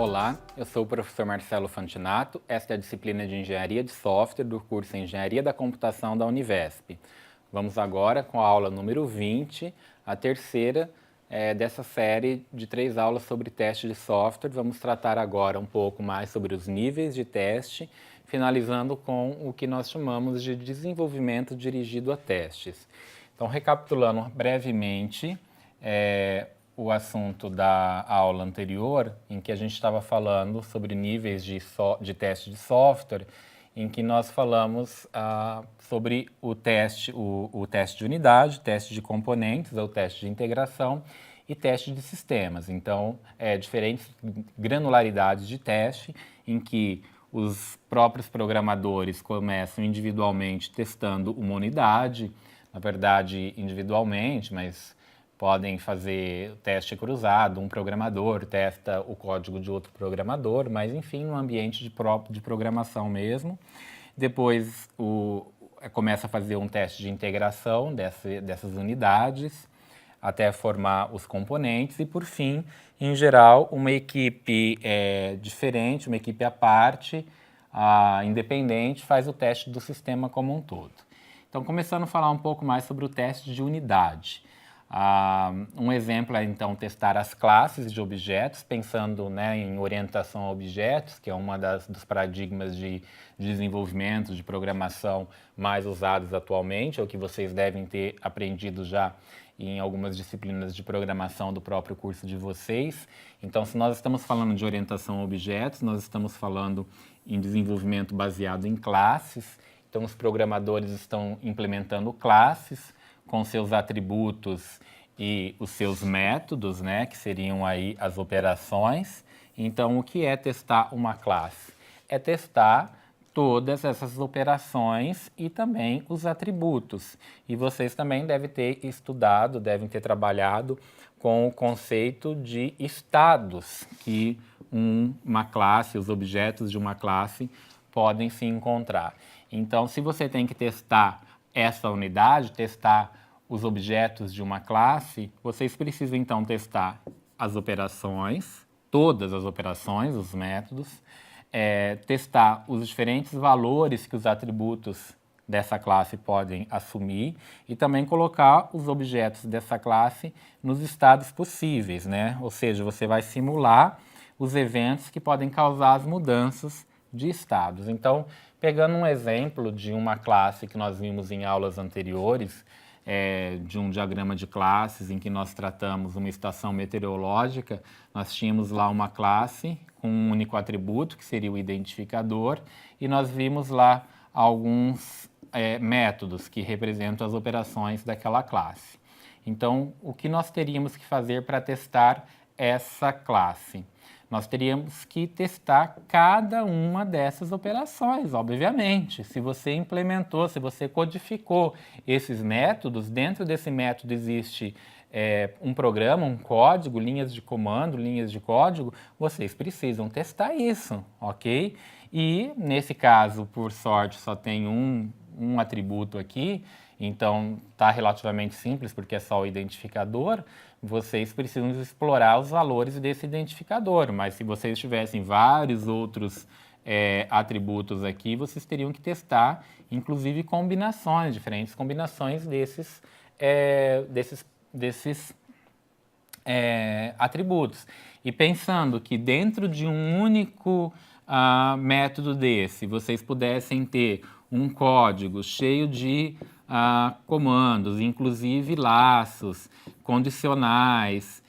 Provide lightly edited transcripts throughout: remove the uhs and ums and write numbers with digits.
Olá, eu sou o professor Marcelo Fantinato, esta é a disciplina de Engenharia de Software do curso Engenharia da Computação da Univesp. Vamos agora com a aula número 20, a terceira dessa série de 3 aulas sobre teste de software. Vamos tratar agora um pouco mais sobre os níveis de teste, finalizando com o que nós chamamos de desenvolvimento dirigido a testes. Então, recapitulando brevemente, o assunto da aula anterior, em que a gente estava falando sobre níveis de teste de software, em que nós falamos sobre o teste de unidade, teste de componentes, ou teste de integração, e teste de sistemas. Então, diferentes granularidades de teste, em que os próprios programadores começam individualmente testando uma unidade, na verdade individualmente, mas podem fazer teste cruzado, um programador testa o código de outro programador, mas enfim, no ambiente de programação mesmo. Depois começa a fazer um teste de integração dessas unidades, até formar os componentes e, por fim, em geral, uma equipe diferente, uma equipe à parte, independente, faz o teste do sistema como um todo. Então, começando a falar um pouco mais sobre o teste de unidade. Um exemplo é, então, testar as classes de objetos, pensando em orientação a objetos, que é uma dos paradigmas de desenvolvimento, de programação mais usados atualmente, ou que vocês devem ter aprendido já em algumas disciplinas de programação do próprio curso de vocês. Então, se nós estamos falando de orientação a objetos, nós estamos falando em desenvolvimento baseado em classes. Então, os programadores estão implementando classes com seus atributos e os seus métodos, que seriam aí as operações. Então, o que é testar uma classe? É testar todas essas operações e também os atributos. E vocês também devem ter estudado, devem ter trabalhado com o conceito de estados que uma classe, os objetos de uma classe podem se encontrar. Então, se você tem que testar essa unidade, testar os objetos de uma classe, vocês precisam então testar as operações, todas as operações, os métodos, testar os diferentes valores que os atributos dessa classe podem assumir e também colocar os objetos dessa classe nos estados possíveis, Ou seja, você vai simular os eventos que podem causar as mudanças de estados. Então, pegando um exemplo de uma classe que nós vimos em aulas anteriores, de um diagrama de classes em que nós tratamos uma estação meteorológica, nós tínhamos lá uma classe com um único atributo, que seria o identificador, e nós vimos lá alguns métodos que representam as operações daquela classe. Então, o que nós teríamos que fazer para testar essa classe? Nós teríamos que testar cada uma dessas operações, obviamente. Se você implementou, se você codificou esses métodos, dentro desse método existe um programa, um código, linhas de comando, linhas de código, vocês precisam testar isso, ok? E, nesse caso, por sorte, só tem um atributo aqui, então está relativamente simples, porque é só o identificador. Vocês precisam explorar os valores desse identificador, mas se vocês tivessem vários outros atributos aqui, vocês teriam que testar, inclusive, combinações, diferentes combinações desses atributos. E pensando que dentro de um único método desse, vocês pudessem ter um código cheio de comandos, inclusive laços, condicionais,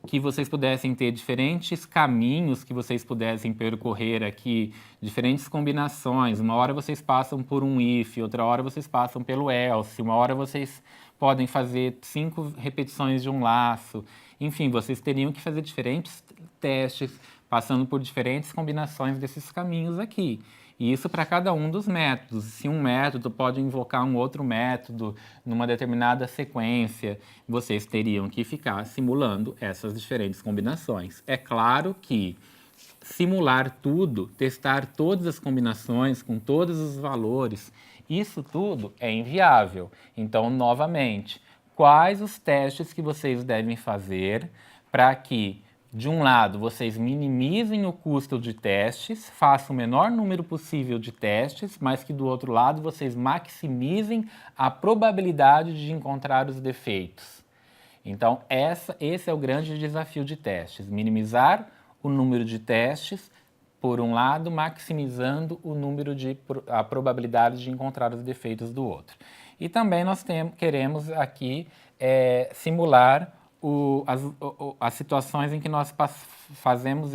que vocês pudessem ter diferentes caminhos que vocês pudessem percorrer aqui, diferentes combinações. Uma hora vocês passam por um if, outra hora vocês passam pelo else, uma hora vocês podem fazer 5 repetições de um laço. Enfim, vocês teriam que fazer diferentes testes, passando por diferentes combinações desses caminhos aqui. E isso para cada um dos métodos. Se um método pode invocar um outro método numa determinada sequência, vocês teriam que ficar simulando essas diferentes combinações. É claro que simular tudo, testar todas as combinações com todos os valores, isso tudo é inviável. Então, novamente, quais os testes que vocês devem fazer para que de um lado, vocês minimizem o custo de testes, façam o menor número possível de testes, mas que do outro lado vocês maximizem a probabilidade de encontrar os defeitos. Então, esse é o grande desafio de testes, minimizar o número de testes, por um lado, maximizando a probabilidade de encontrar os defeitos do outro. E também nós queremos aqui simular as situações em que nós fazemos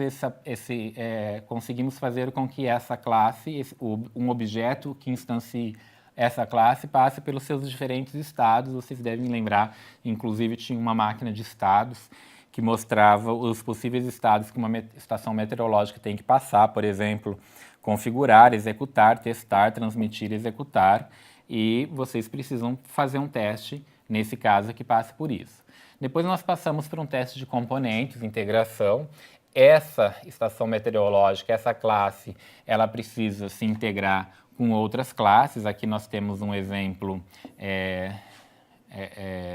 conseguimos fazer com que essa classe, um objeto que instancie essa classe passe pelos seus diferentes estados. Vocês devem lembrar, inclusive tinha uma máquina de estados que mostrava os possíveis estados que uma estação meteorológica tem que passar, por exemplo, configurar, executar, testar, transmitir, executar, e vocês precisam fazer um teste, nesse caso, que passe por isso. Depois nós passamos por um teste de componentes, integração. Essa estação meteorológica, essa classe, ela precisa se integrar com outras classes. Aqui nós temos um exemplo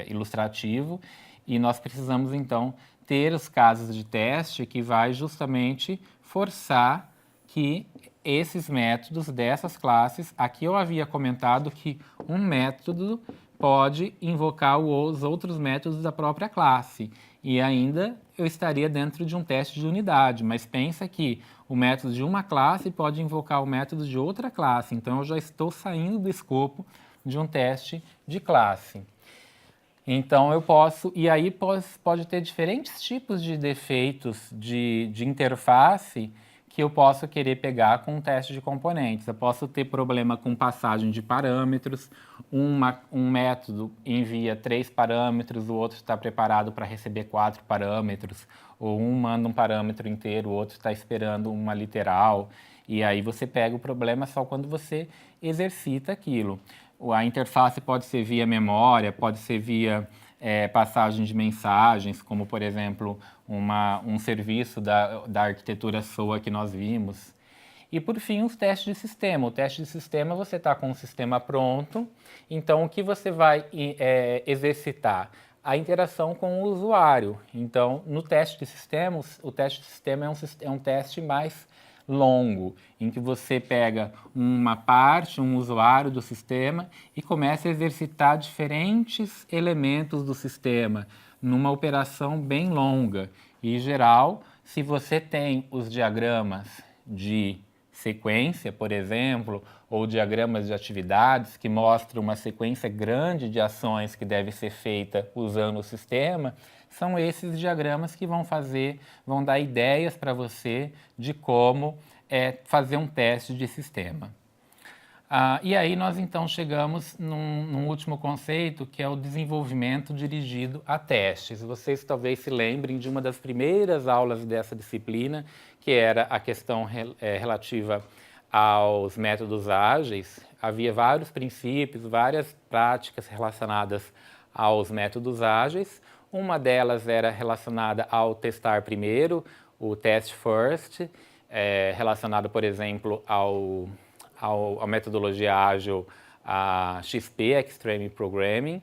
ilustrativo e nós precisamos, então, ter os casos de teste que vai justamente forçar que esses métodos dessas classes, aqui eu havia comentado que um método pode invocar os outros métodos da própria classe e ainda eu estaria dentro de um teste de unidade, mas pensa que o método de uma classe pode invocar o método de outra classe, então eu já estou saindo do escopo de um teste de classe. Então eu posso, e aí pode ter diferentes tipos de defeitos de interface que eu posso querer pegar com um teste de componentes. Eu posso ter problema com passagem de parâmetros, um método envia 3 parâmetros, o outro está preparado para receber 4 parâmetros, ou um manda um parâmetro inteiro, o outro está esperando uma literal, e aí você pega o problema só quando você exercita aquilo. A interface pode ser via memória, pode ser via passagem de mensagens, como, por exemplo, um serviço da arquitetura SOA que nós vimos. E, por fim, os testes de sistema. O teste de sistema, você está com o sistema pronto, então o que você vai exercitar? A interação com o usuário. Então, no teste de sistema, o teste de sistema é um teste mais longo, em que você pega uma parte, um usuário do sistema e começa a exercitar diferentes elementos do sistema numa operação bem longa. E, em geral, se você tem os diagramas de sequência, por exemplo, ou diagramas de atividades que mostram uma sequência grande de ações que deve ser feita usando o sistema, são esses diagramas que vão dar ideias para você de como fazer um teste de sistema. E aí nós então chegamos num último conceito, que é o desenvolvimento dirigido a testes. Vocês talvez se lembrem de uma das primeiras aulas dessa disciplina, que era a questão relativa aos métodos ágeis. Havia vários princípios, várias práticas relacionadas aos métodos ágeis. Uma delas era relacionada ao testar primeiro, o test first, relacionado, por exemplo, à metodologia ágil, a XP, Extreme Programming,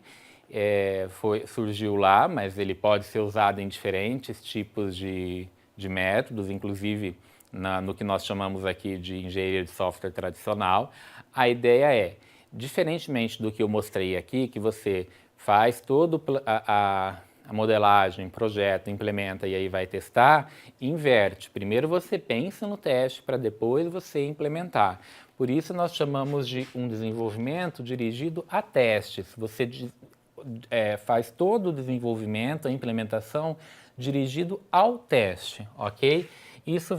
surgiu lá, mas ele pode ser usado em diferentes tipos de métodos, inclusive no que nós chamamos aqui de engenharia de software tradicional. A ideia é, diferentemente do que eu mostrei aqui, que você faz toda a modelagem, projeta, implementa e aí vai testar, inverte. Primeiro você pensa no teste para depois você implementar. Por isso nós chamamos de um desenvolvimento dirigido a testes. Você faz todo o desenvolvimento, a implementação dirigido ao teste, ok? Isso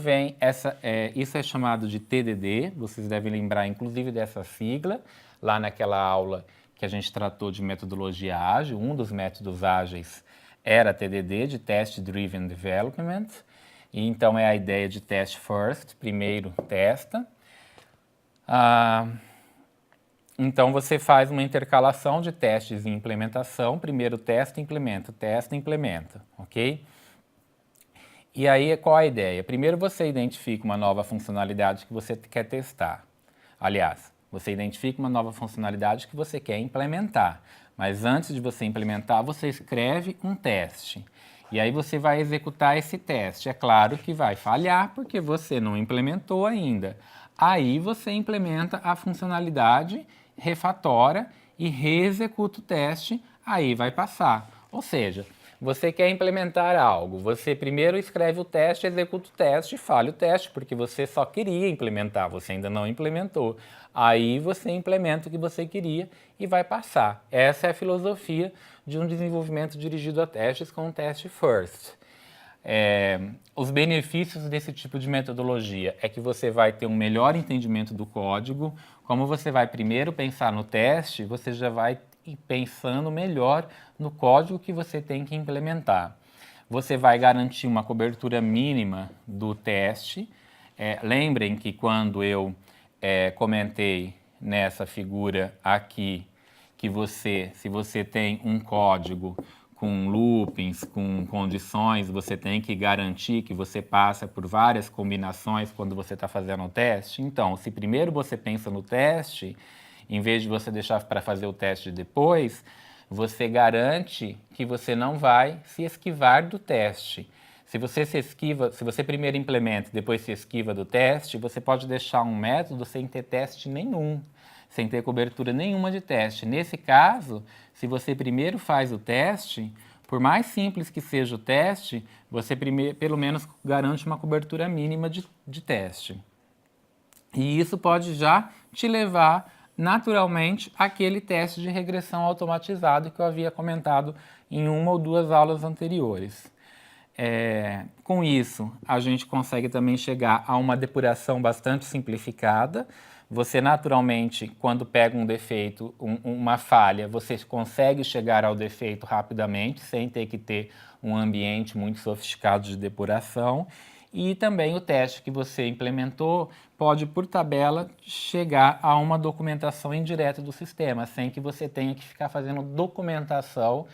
é chamado de TDD, vocês devem lembrar inclusive dessa sigla, lá naquela aula que a gente tratou de metodologia ágil, um dos métodos ágeis era TDD, de Test Driven Development, e então é a ideia de test first, primeiro testa. Então você faz uma intercalação de testes e implementação, primeiro testa, implementa, ok? E aí qual a ideia? Primeiro você identifica uma nova funcionalidade que você quer testar. Aliás, você identifica uma nova funcionalidade que você quer implementar. Mas antes de você implementar, você escreve um teste. E aí você vai executar esse teste. É claro que vai falhar porque você não implementou ainda. Aí você implementa a funcionalidade refatora e reexecuta o teste, aí vai passar. Ou seja, você quer implementar algo, você primeiro escreve o teste, executa o teste, falha o teste, porque você só queria implementar, você ainda não implementou. Aí você implementa o que você queria e vai passar. Essa é a filosofia de um desenvolvimento dirigido a testes com o teste first. Os benefícios desse tipo de metodologia é que você vai ter um melhor entendimento do código. Como você vai primeiro pensar no teste, você já vai pensando melhor no código que você tem que implementar. Você vai garantir uma cobertura mínima do teste. Lembrem que quando eu comentei nessa figura aqui que se você tem um código com loopings, com condições, você tem que garantir que você passa por várias combinações quando você está fazendo o teste. Então, se primeiro você pensa no teste, em vez de você deixar para fazer o teste depois, você garante que você não vai se esquivar do teste. Se você primeiro implementa e depois se esquiva do teste, você pode deixar um método sem ter teste nenhum, sem ter cobertura nenhuma de teste. Nesse caso, se você primeiro faz o teste, por mais simples que seja o teste, você pelo menos garante uma cobertura mínima de teste. E isso pode já te levar naturalmente àquele teste de regressão automatizado que eu havia comentado em uma ou duas aulas anteriores. Com isso, a gente consegue também chegar a uma depuração bastante simplificada. Você naturalmente, quando pega um defeito, uma falha, você consegue chegar ao defeito rapidamente, sem ter que ter um ambiente muito sofisticado de depuração. E também o teste que você implementou pode, por tabela, chegar a uma documentação indireta do sistema, sem que você tenha que ficar fazendo documentação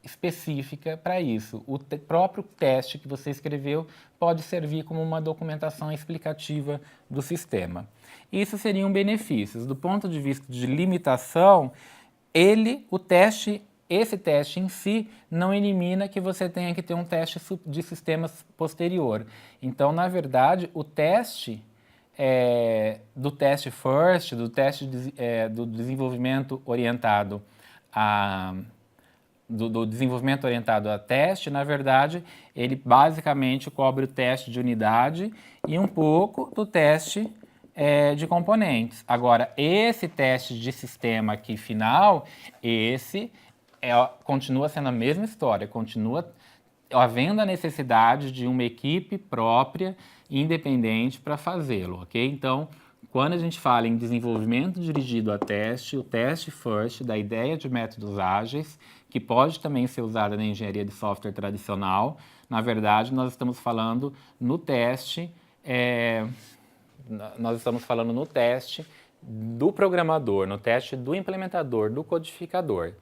específica para isso. O próprio teste que você escreveu pode servir como uma documentação explicativa do sistema. Isso seriam benefícios. Do ponto de vista de limitação, esse teste em si não elimina que você tenha que ter um teste de sistemas posterior. Então, na verdade, o teste do teste first, do teste do desenvolvimento orientado do desenvolvimento orientado a teste, na verdade, ele basicamente cobre o teste de unidade e um pouco do teste de componentes. Agora, esse teste de sistema aqui final, continua sendo a mesma história, continua havendo a necessidade de uma equipe própria, independente, para fazê-lo, ok? Então, quando a gente fala em desenvolvimento dirigido a teste, o teste first, da ideia de métodos ágeis, que pode também ser usada na engenharia de software tradicional, na verdade, nós estamos falando no teste do programador, no teste do implementador, do codificador,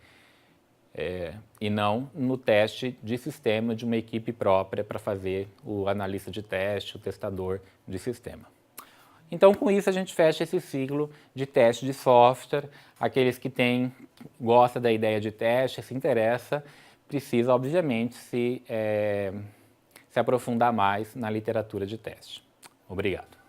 e não no teste de sistema de uma equipe própria para fazer o analista de teste, o testador de sistema. Então, com isso, a gente fecha esse ciclo de teste de software. Aqueles que gostam da ideia de teste, se interessa, precisa, obviamente, se aprofundar mais na literatura de teste. Obrigado.